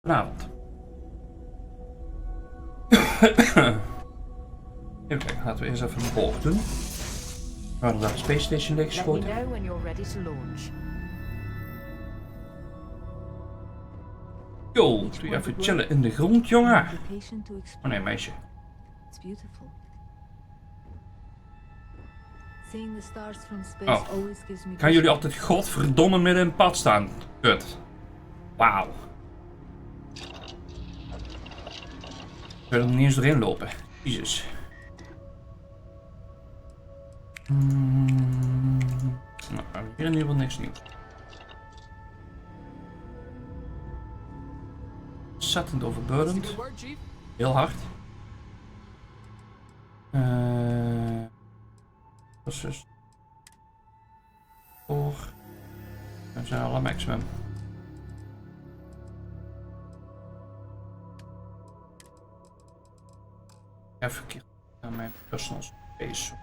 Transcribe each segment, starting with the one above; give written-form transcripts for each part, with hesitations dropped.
Vanavond. Even kijken, laten we eerst even een boog doen. We hadden daar de Space Station leeggeschoten. Yo, doe je even chillen in de grond, jongen. Oh nee, meisje. Oh. Gaan jullie altijd godverdomme midden in het pad staan? Kut. Wauw. Ik wil er niet eens doorheen lopen. Jezus. Nou, hier in ieder geval niks nieuws. Ontzettend overburdened. Heel hard. Dat is dus... Voor... We zijn alle maximum. Even verkeerd naar mijn personal space.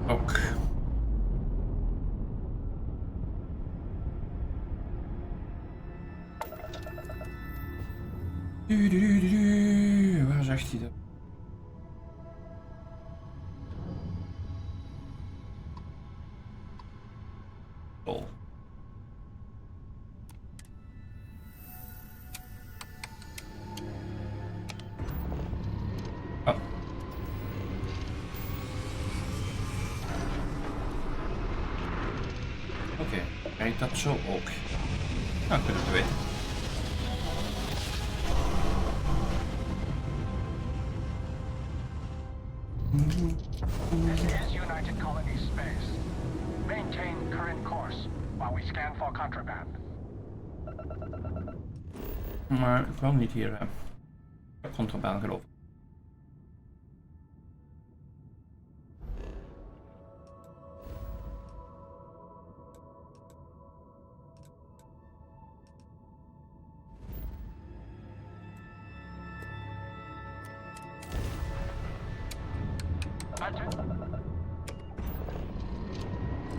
Ook. Waar zegt hij dat? Oh. Oh. Oké, werkt dat zo ook? Nou, kunnen we weten. This is United Colony Space. Maintain current course while we scan for contraband. Maar ik wil niet hier contraband geloof ik.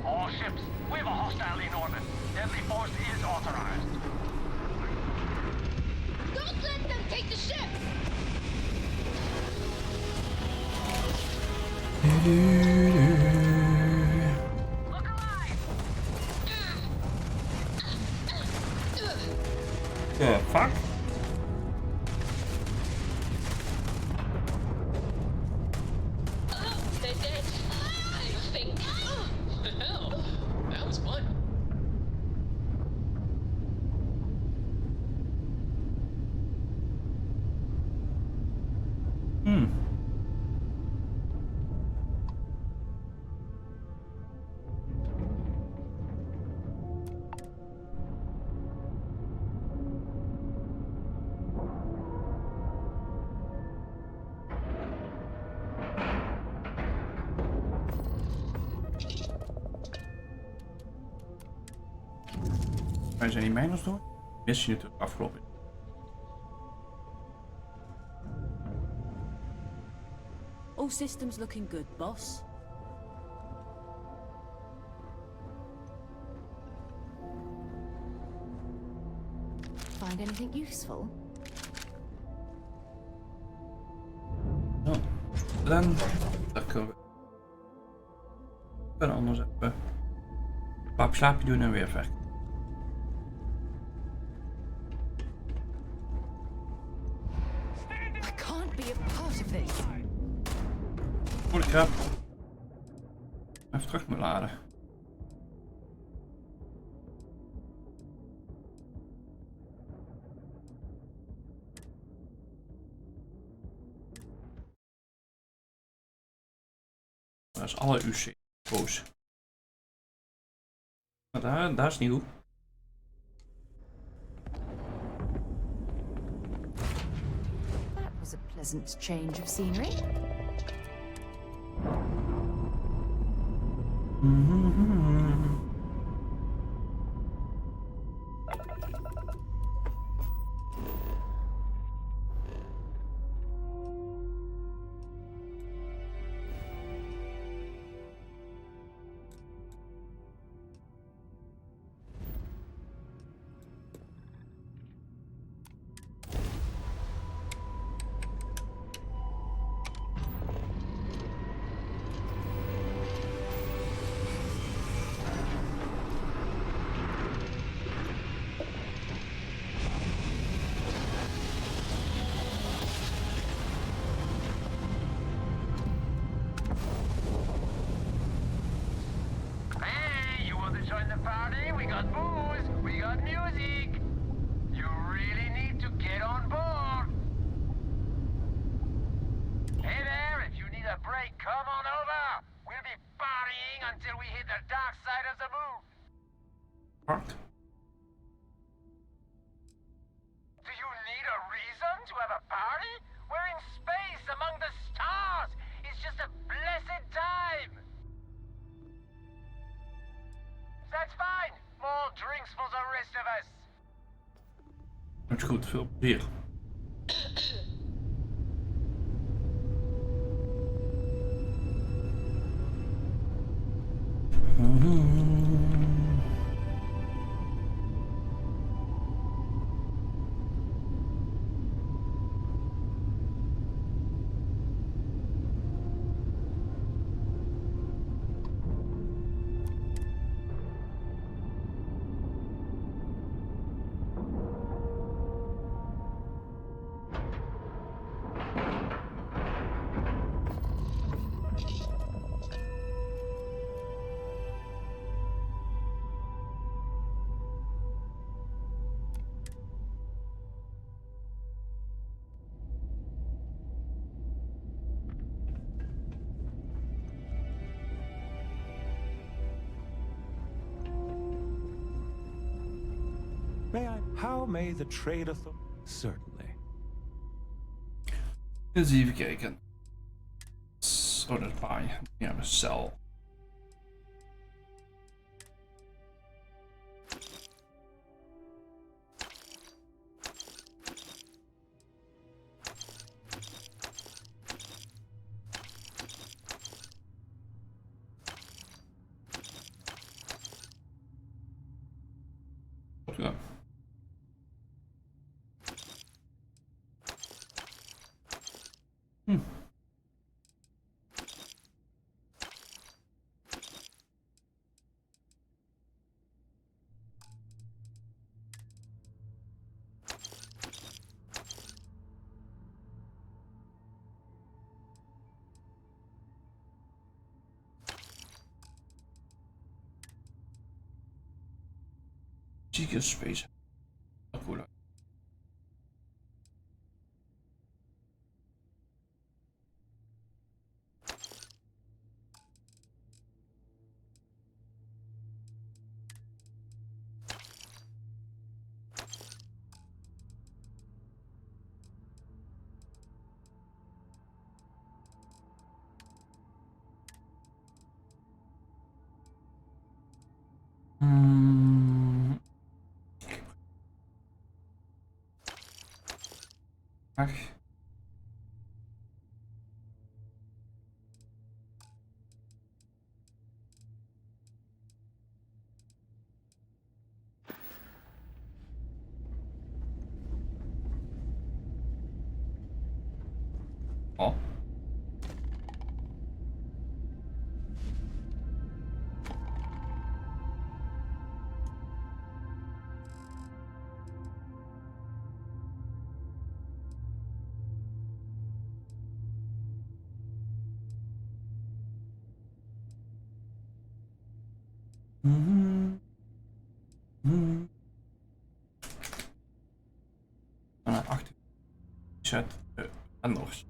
All ships, we have a hostile in orbit. Deadly force is authorized. Don't let them take the ship! Look alive! The fuck? They're dead. I think. The hell? That was fun. Wij zijn die mijners door. Missie natuurlijk afgelopen. All systems looking good, boss. Find anything useful? Zo. Dan. Dat kunnen we. We kunnen anders even. Een slaapje doen en weer verder. I can't be a part of this. Holy crap. Even terug moet laden. Dat is alle UC. Boos. Daar is nieuw. That was a pleasant change of scenery. say, come on over. We'll be partying until we hit the dark side of the moon. Park. Do you need a reason to have a party? We're in space among the stars. It's just a blessed time. That's fine. More drinks for the rest of us. Dat is goed, veel plezier. How may the trade authority? Certainly. Eens even kijken. Zo, dat is bij. Ja, een cel. Ja. Zieke space. Cool. Ach. Oh. Naar achter. Zet. En nog eens.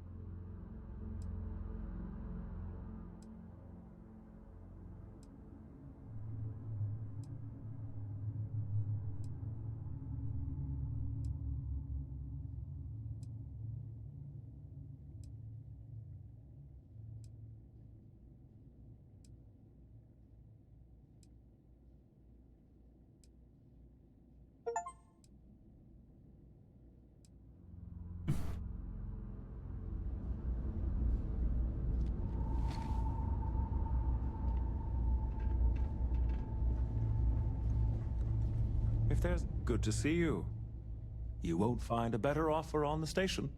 If there's good to see you. You won't find a better offer on the station.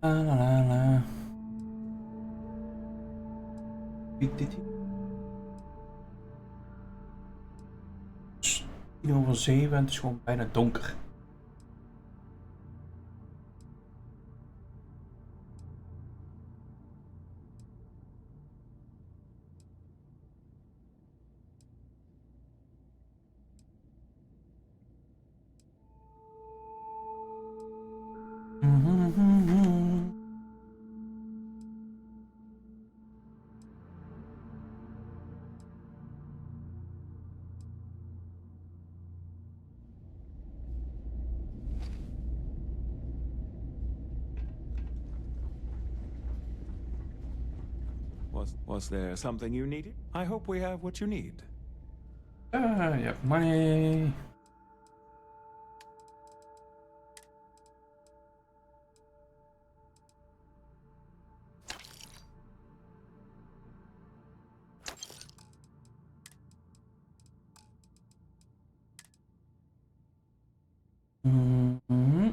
La la la la. 10:07 en het is gewoon bijna donker. Was there something you needed? I hope we have what you need. Yeah, money. Mhm.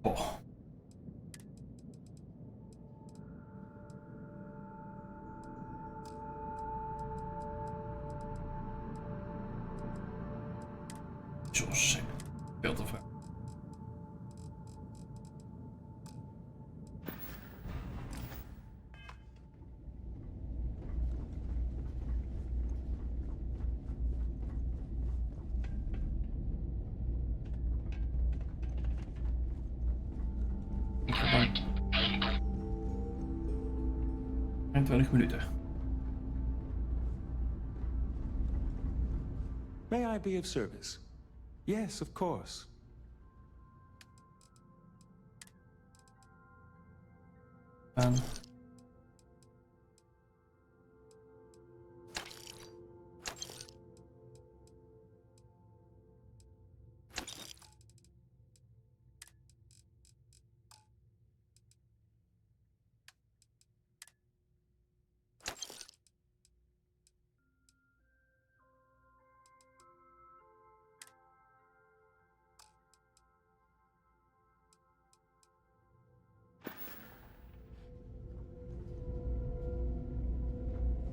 Oh. Zo sick. Veel te ver. Ik heb dan 21 minuten. May I be of service? Yes, of course. En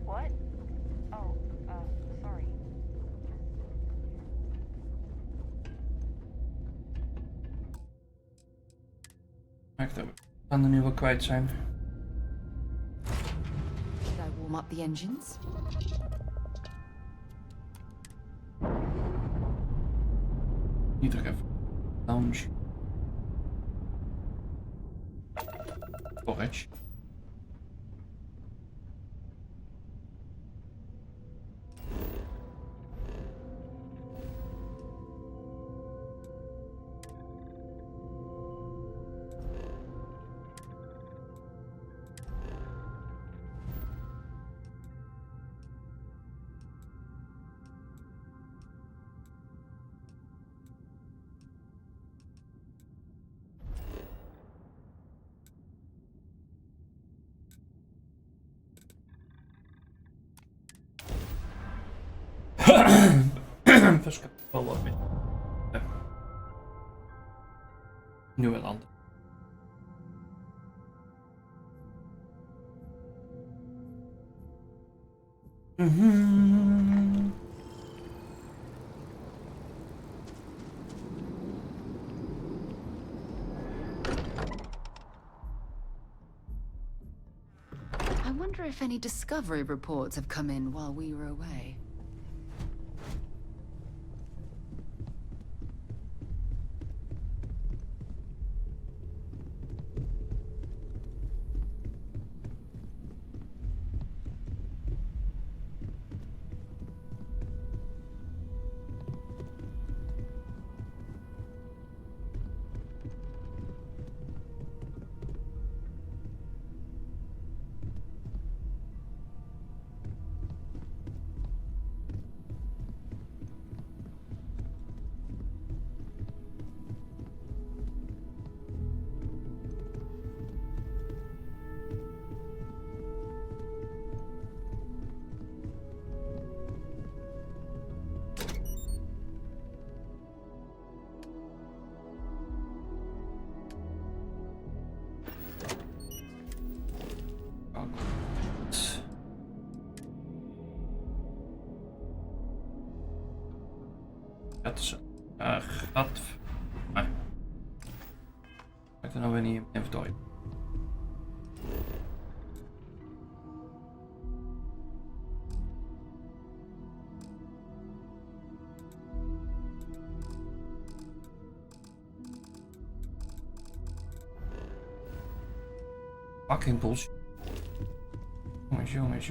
What? Oh, sorry. maakt dat we dan er nu wel kwijt zijn. Should I warm up the engines? Niet terug even. Lounge. Storage. Dus ik heb wel wat mee. Ja. Nu wel anders. I wonder if any discovery reports have come in while we were away. Gat is gat. Ah. Kijk er nou weer niet in mijn inventory. Fucking bullshit. Jongens.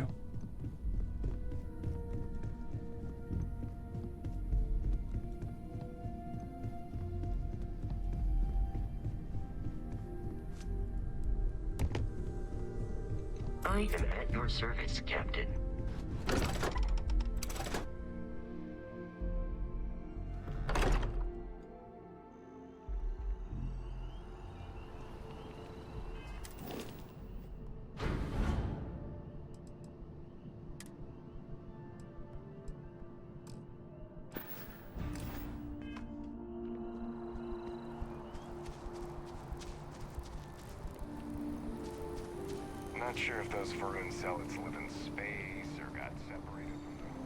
I am at your service, Captain. Not sure if those Varun zealots live in space or got separated from them.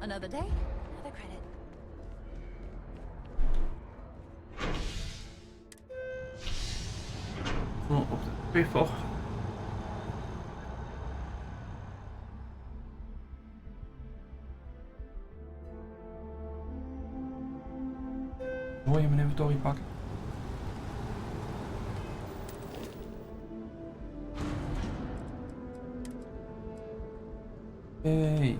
Another day, another credit. Op de piffer. Hoor je mijn inventory pakken? Hey.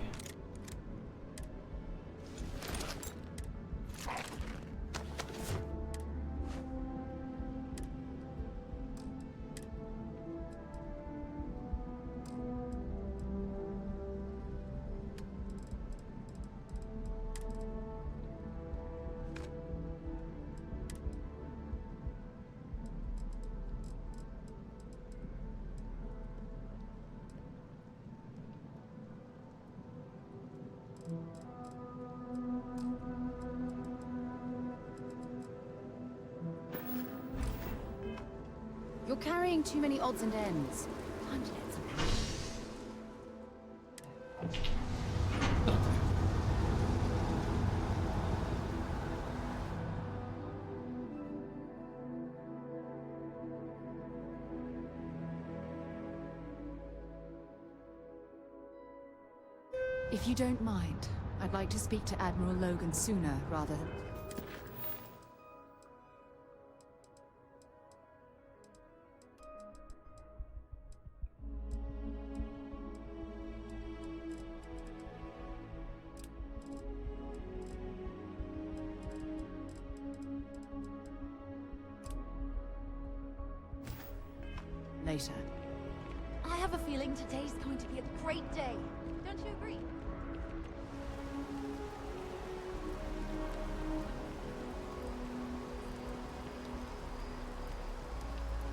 You're carrying too many odds and ends. Time to get some help. If you don't mind, I'd like to speak to Admiral Logan sooner rather than... later. I have a feeling today's going to be a great day. Don't you agree?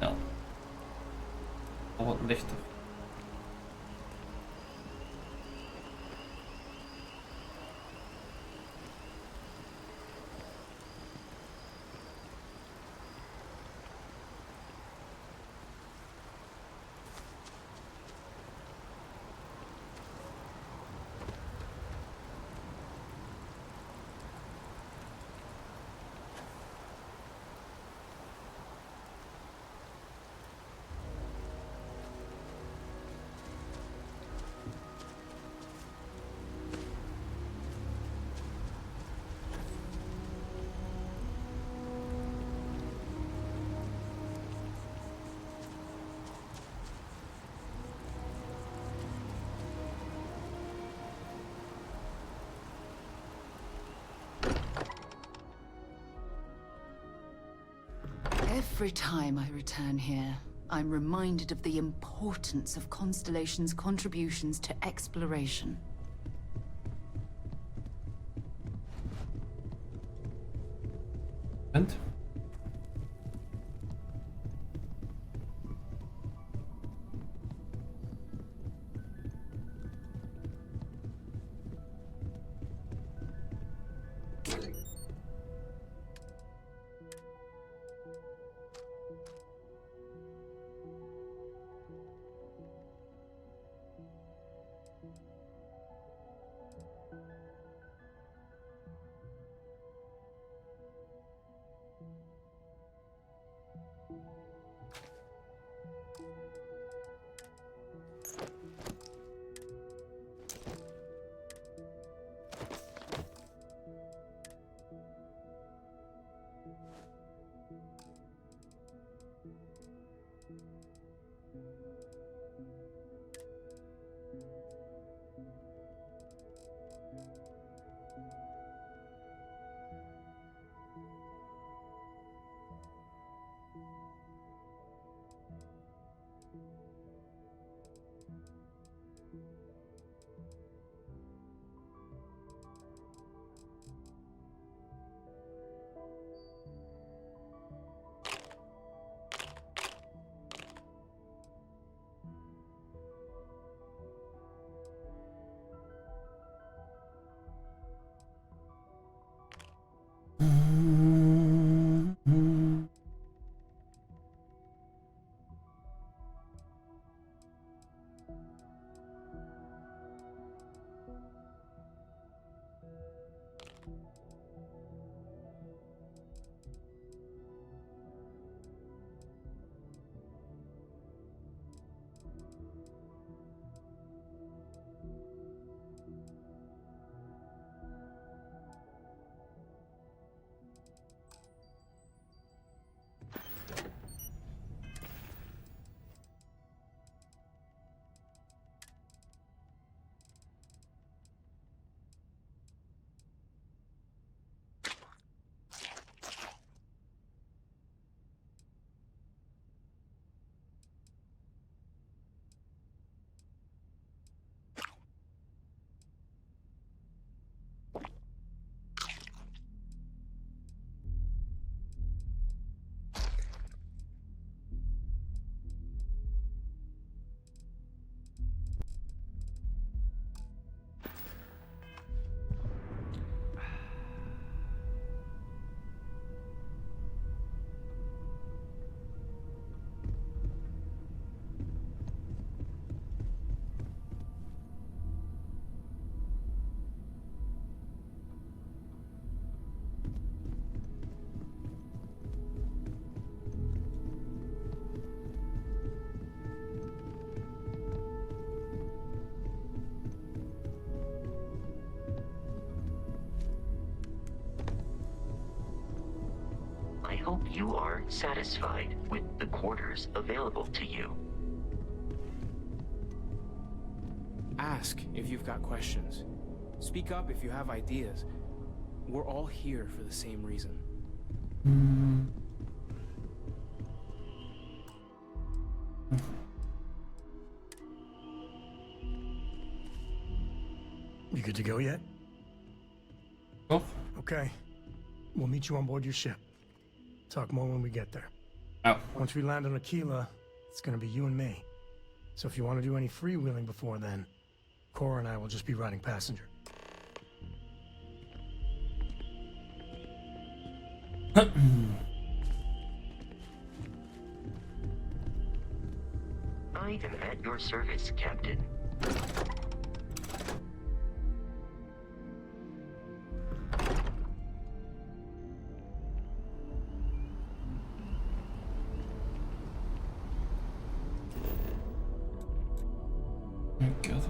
Ja. Al wat lichter. Every time I return here, I'm reminded of the importance of Constellation's contributions to exploration. And? I hope you are satisfied with the quarters available to you. Ask if you've got questions. Speak up if you have ideas. We're all here for the same reason. You good to go yet? Oh. Okay. We'll meet you on board your ship. Talk more when we get there. Oh. Once we land on Aquila, it's gonna be you and me. So if you want to do any freewheeling before then, Cora and I will just be riding passenger. I am at your service, Captain. God.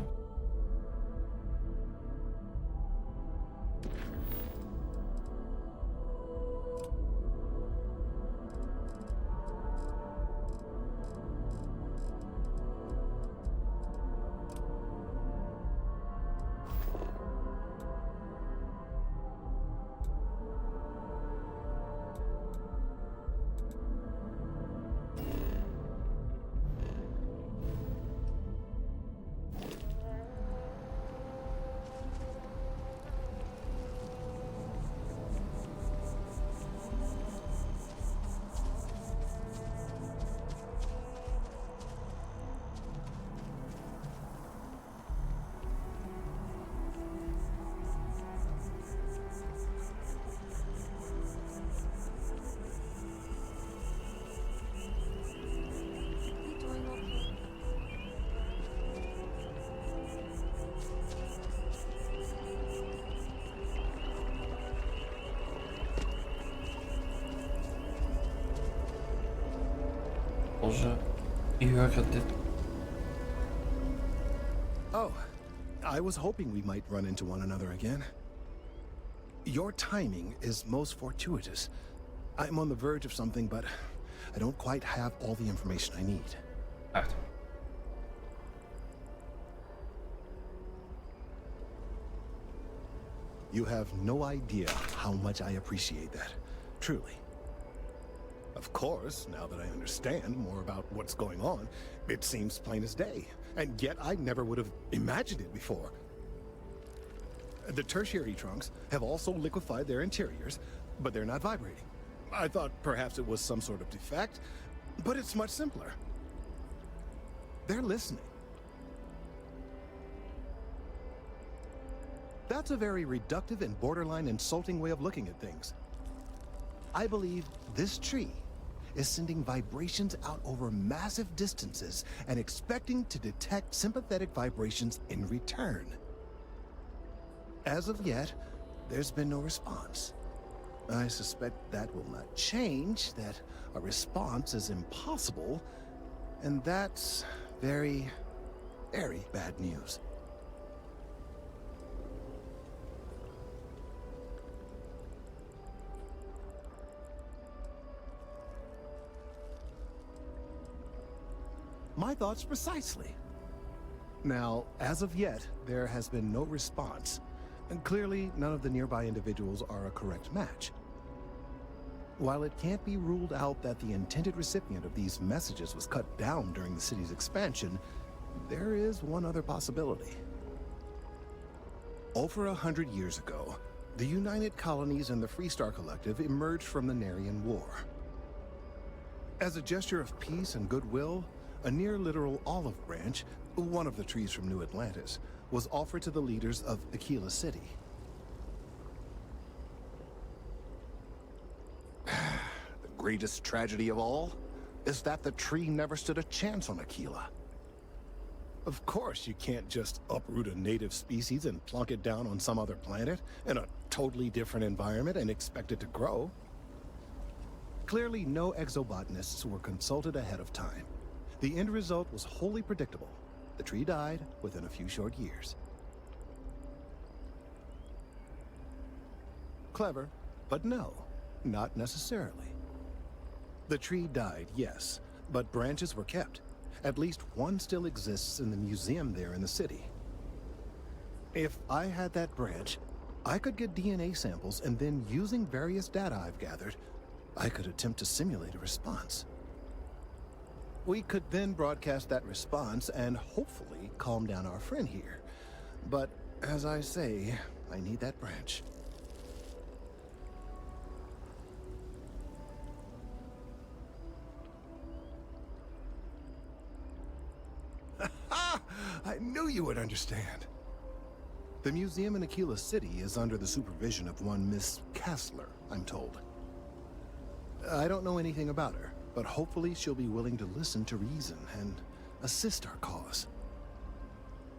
Onze geheugen dit. Oh, I was hoping we might run into one another again. Your timing is most fortuitous. I'm on the verge of something, but I don't quite have all the information I need. Echt. You have no idea how much I appreciate that. Truly. Of course, now that I understand more about what's going on, it seems plain as day. And yet I never would have imagined it before. The tertiary trunks have also liquefied their interiors, but they're not vibrating. I thought perhaps it was some sort of defect, but it's much simpler. They're listening. That's a very reductive and borderline insulting way of looking at things. I believe this tree is sending vibrations out over massive distances and expecting to detect sympathetic vibrations in return. As of yet, there's been no response. I suspect that will not change, that a response is impossible, and that's very, very bad news. My thoughts precisely. Now, as of yet, there has been no response. And clearly, none of the nearby individuals are a correct match. While it can't be ruled out that the intended recipient of these messages was cut down during the city's expansion, there is one other possibility. Over 100 years ago, the United Colonies and the Freestar Collective emerged from the Narian War. As a gesture of peace and goodwill, a near-literal olive branch, one of the trees from New Atlantis, was offered to the leaders of Aquila City. The greatest tragedy of all is that the tree never stood a chance on Aquila. Of course, you can't just uproot a native species and plunk it down on some other planet in a totally different environment and expect it to grow. Clearly, no exobotanists were consulted ahead of time. The end result was wholly predictable. The tree died within a few short years. Clever, but no, not necessarily. The tree died, yes, but branches were kept. At least one still exists in the museum there in the city. If I had that branch, I could get DNA samples, and then using various data I've gathered, I could attempt to simulate a response. We could then broadcast that response and hopefully calm down our friend here. But, as I say, I need that branch. I knew you would understand. The museum in Aquila City is under the supervision of one Miss Kessler, I'm told. I don't know anything about her, but hopefully she'll be willing to listen to reason and assist our cause.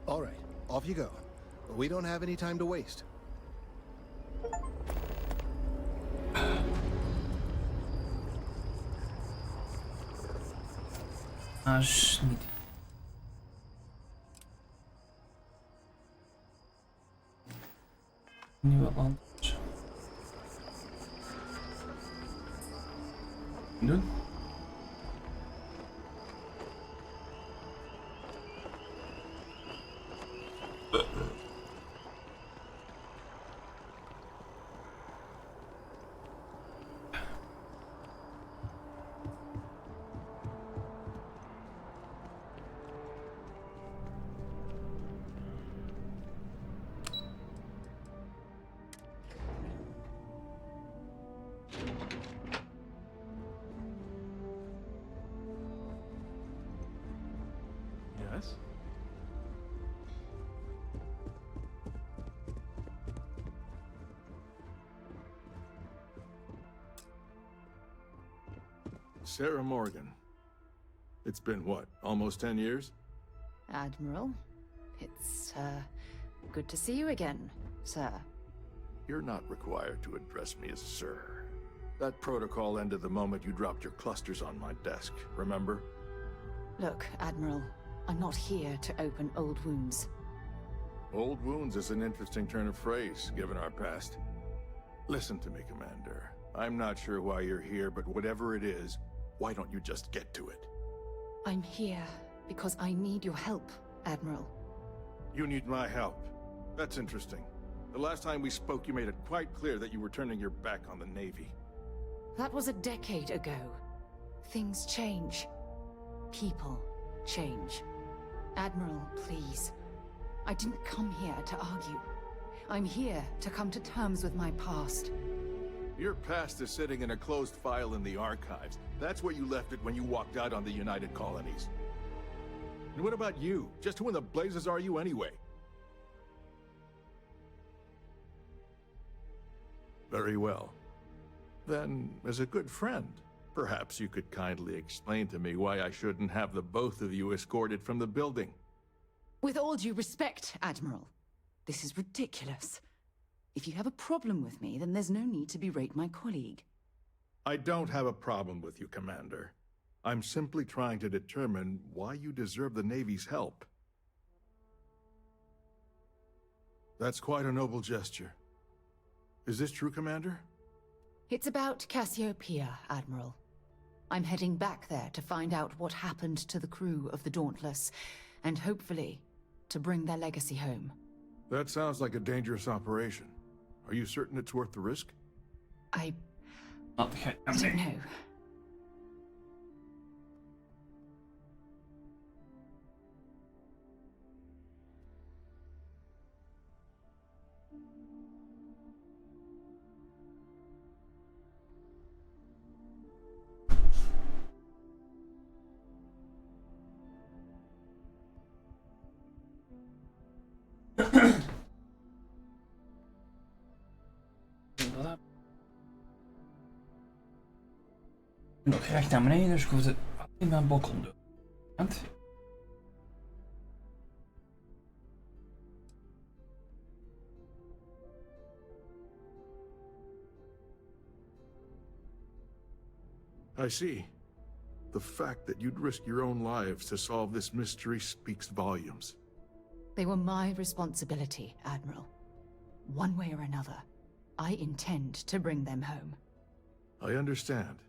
All right, off you go. We don't have any time to waste. Niet. Nieuwe land. Doen. Yes? Sarah Morgan. It's been what, almost 10 years? Admiral, it's, good to see you again, sir. You're not required to address me as sir. That protocol ended the moment you dropped your clusters on my desk, remember? Look, Admiral, I'm not here to open old wounds. Old wounds is an interesting turn of phrase, given our past. Listen to me, Commander. I'm not sure why you're here, but whatever it is, why don't you just get to it? I'm here because I need your help, Admiral. You need my help. That's interesting. The last time we spoke, you made it quite clear that you were turning your back on the Navy. That was a decade ago. Things change. People change. Admiral, please. I didn't come here to argue. I'm here to come to terms with my past. Your past is sitting in a closed file in the archives. That's where you left it when you walked out on the United Colonies. And what about you? Just who in the blazes are you anyway? Very well. Then, as a good friend, perhaps you could kindly explain to me why I shouldn't have the both of you escorted from the building. With all due respect, Admiral, this is ridiculous. If you have a problem with me, then there's no need to berate my colleague. I don't have a problem with you, Commander. I'm simply trying to determine why you deserve the Navy's help. That's quite a noble gesture. Is this true, Commander? It's about Cassiopeia, Admiral. I'm heading back there to find out what happened to the crew of the Dauntless, and hopefully, to bring their legacy home. That sounds like a dangerous operation. Are you certain it's worth the risk? I Not the case. don't know. Nog recht naar beneden, dus ik hoef het alleen maar een balkon doen. Want... I see. The fact that you'd risk your own lives to solve this mystery speaks volumes. They were my responsibility, Admiral. One way or another, I intend to bring them home. I understand.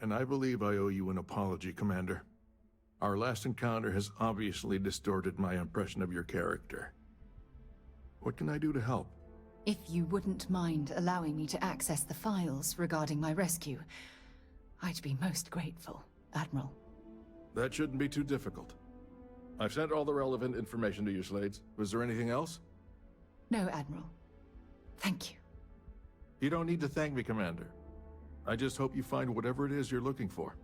And I believe I owe you an apology, Commander. Our last encounter has obviously distorted my impression of your character. What can I do to help? If you wouldn't mind allowing me to access the files regarding my rescue, I'd be most grateful, Admiral. That shouldn't be too difficult. I've sent all the relevant information to you, Slades. Was there anything else? No, Admiral. Thank you. You don't need to thank me, Commander. I just hope you find whatever it is you're looking for.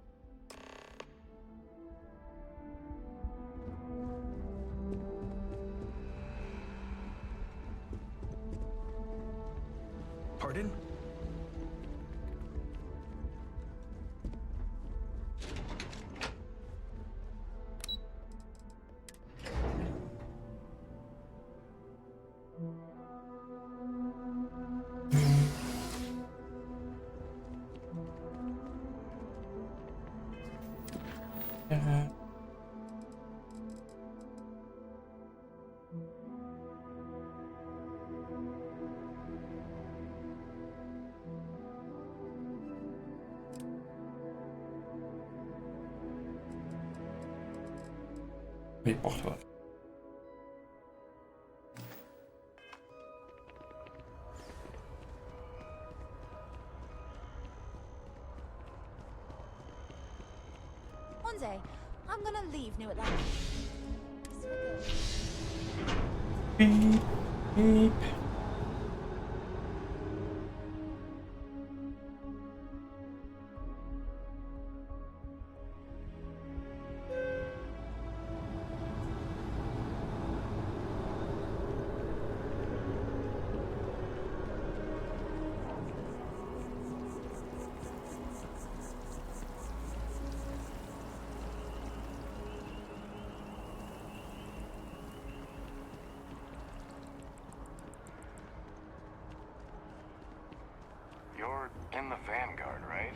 Pardon? Wait, wacht wel. One day, I'm gonna leave New Atlantis. Beep, beep. You're in the Vanguard, right?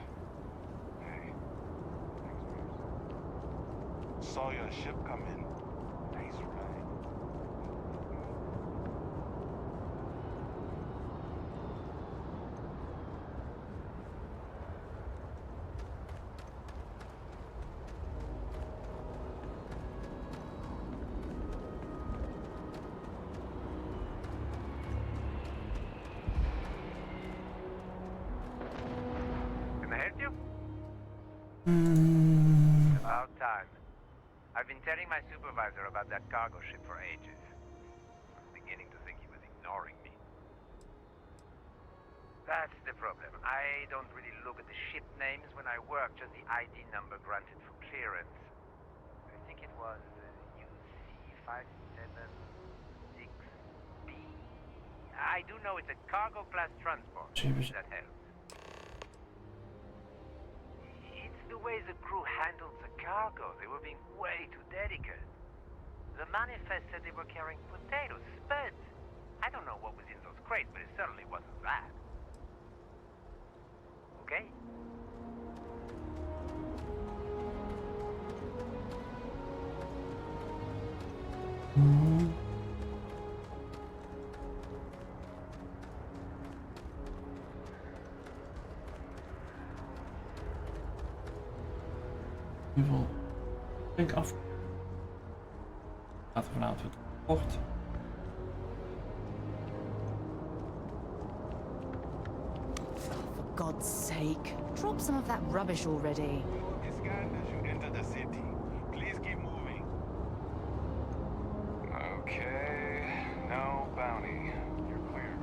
Hey. Saw your ship come in. Nice ride. Can I help you? About time. I've been telling my supervisor about that cargo ship for ages. I'm beginning to think he was ignoring me. That's the problem. I don't really look at the ship names when I work, just the ID number granted for clearance. I think it was UC576B. I do know it's a cargo class transport. That helps. It's the way the crew handled the cargo. They were being way too delicate. The manifest said they were carrying potatoes, spuds. I don't know what was in those crates, but it certainly wasn't that. Okay? In ieder geval denk ik af. Laten we vanavond het kort. For God's sake, drop some of that rubbish already. It's scanned as you enter the city. Please keep moving. Okay. No bounty. You're clear.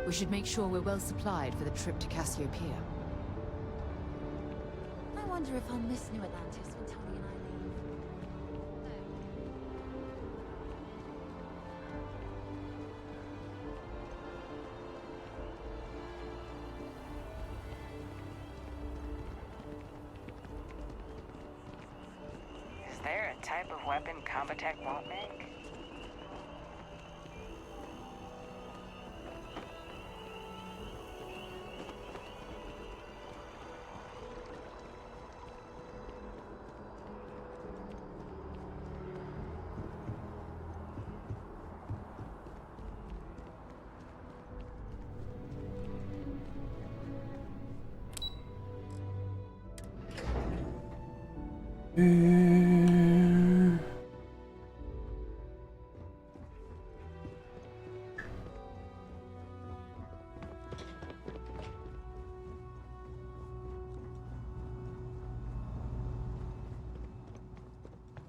We should make sure we're well supplied for the trip to Cassiopeia. I wonder if I'll miss New Atlantis when Tony and I leave. Is there a type of weapon Combatech won't make?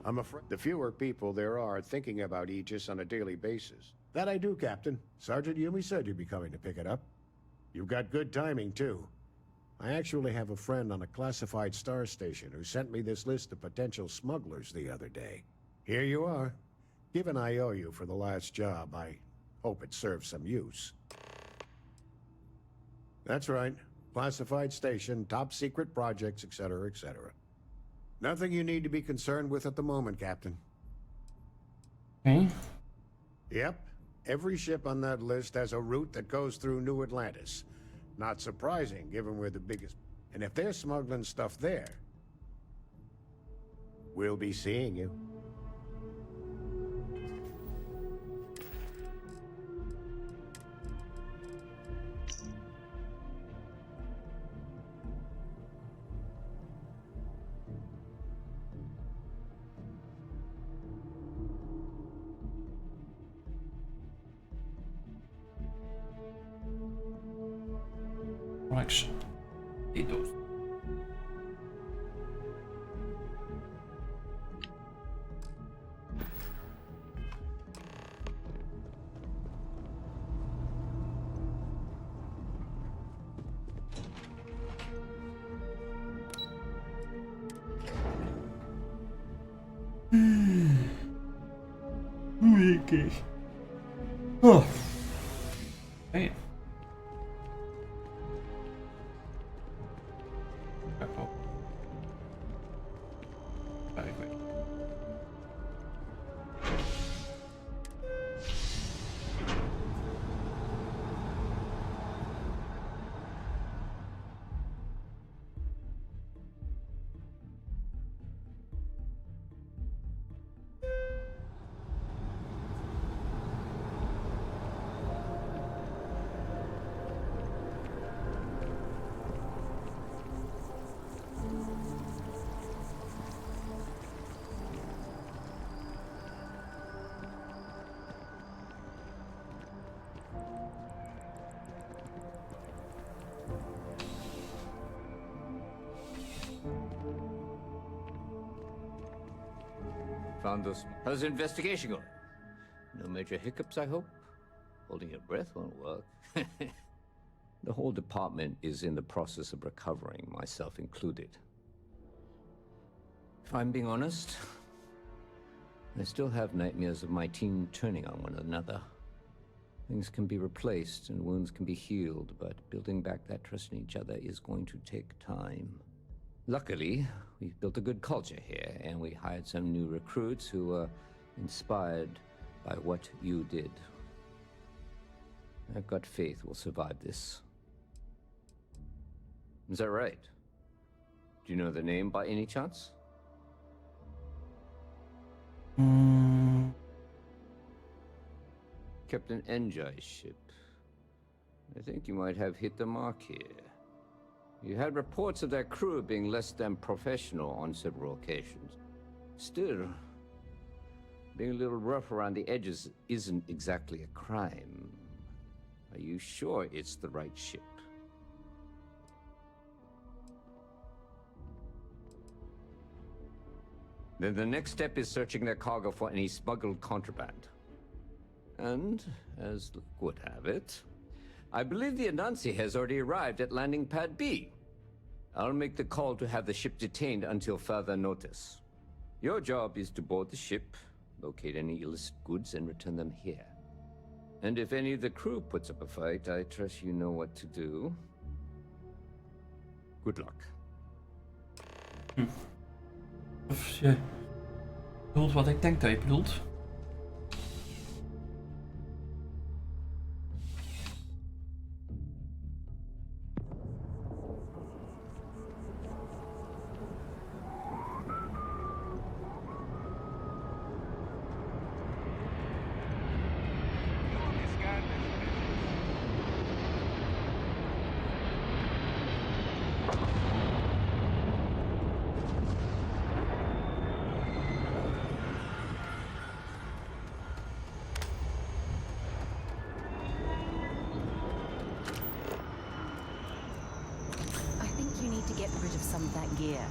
I'm afraid the fewer people there are thinking about Aegis on a daily basis. That I do, Captain. Sergeant Yumi said you'd be coming to pick it up. You've got good timing, too. I actually have a friend on a classified star station who sent me this list of potential smugglers the other day. Here you are. Given I owe you for the last job, I hope it serves some use. That's right. Classified station, top secret projects, etc., etc. Nothing you need to be concerned with at the moment, Captain. Okay. Yep. Every ship on that list has a route that goes through New Atlantis. Not surprising, given we're the biggest. And if they're smuggling stuff there, we'll be seeing you. Correction. Die doos. Okay. Oh. Hey. Very quick. Found this. How's the investigation going? No major hiccups, I hope? Holding your breath won't work. The whole department is in the process of recovering, myself included. If I'm being honest, I still have nightmares of my team turning on one another. Things can be replaced and wounds can be healed, but building back that trust in each other is going to take time. Luckily, we've built a good culture here, and we hired some new recruits who were inspired by what you did. I've got faith we'll survive this. Is that right? Do you know the name by any chance? Captain Enjai's ship. I think you might have hit the mark here. You had reports of their crew being less than professional on several occasions. Still, being a little rough around the edges isn't exactly a crime. Are you sure it's the right ship? Then the next step is searching their cargo for any smuggled contraband. And, as luck would have it, I believe the Anansi has already arrived at landing pad B. I'll make the call to have the ship detained until further notice. Your job is to board the ship, locate any illicit goods, and return them here. And if any of the crew puts up a fight, I trust you know what to do. Good luck. Of je bedoelt wat ik denk dat je bedoelt. To get rid of some of that gear.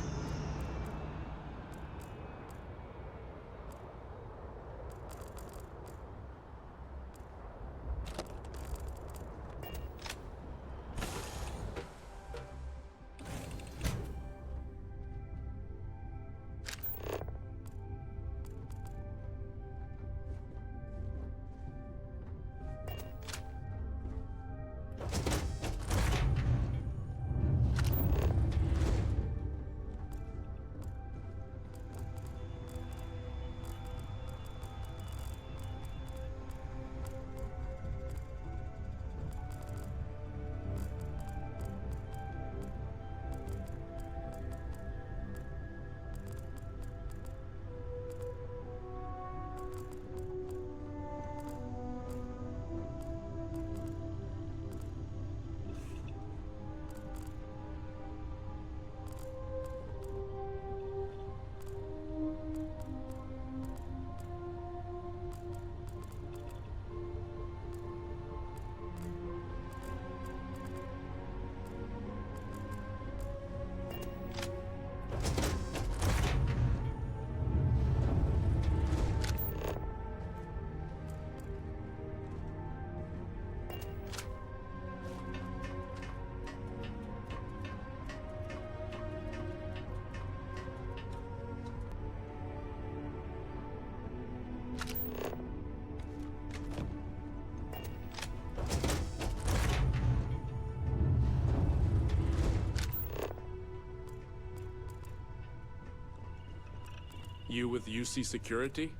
You with UC Security?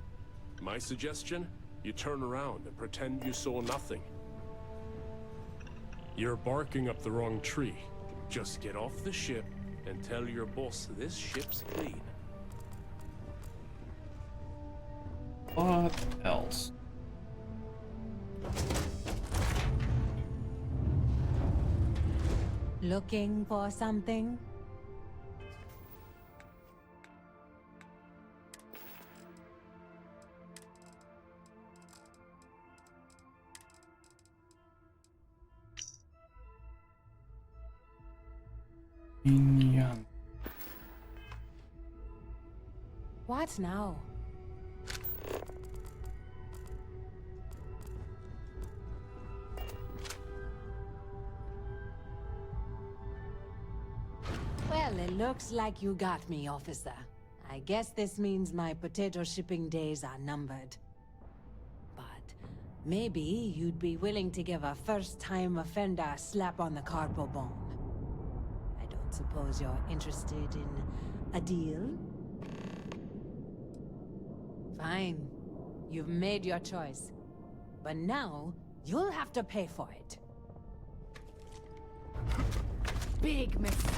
My suggestion? You turn around and pretend you saw nothing. You're barking up the wrong tree. Just get off the ship and tell your boss this ship's clean. What else? Looking for something? Inyan. What now? Well, it looks like you got me, officer. I guess this means my potato shipping days are numbered. But maybe you'd be willing to give a first-time offender a slap on the carpal bone. I don't suppose you're interested in a deal? Fine. You've made your choice. But now, you'll have to pay for it. Big mistake.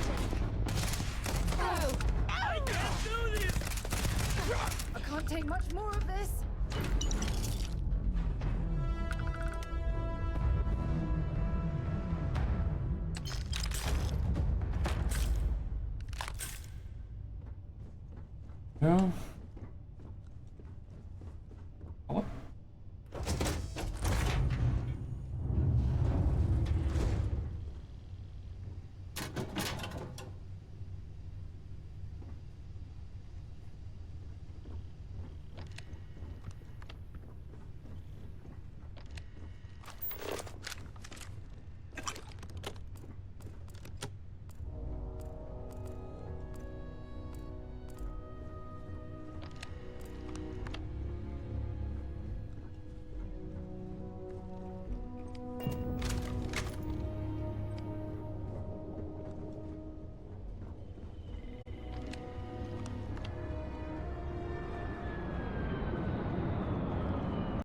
Oh! I can't do this! I can't take much more of this. Well,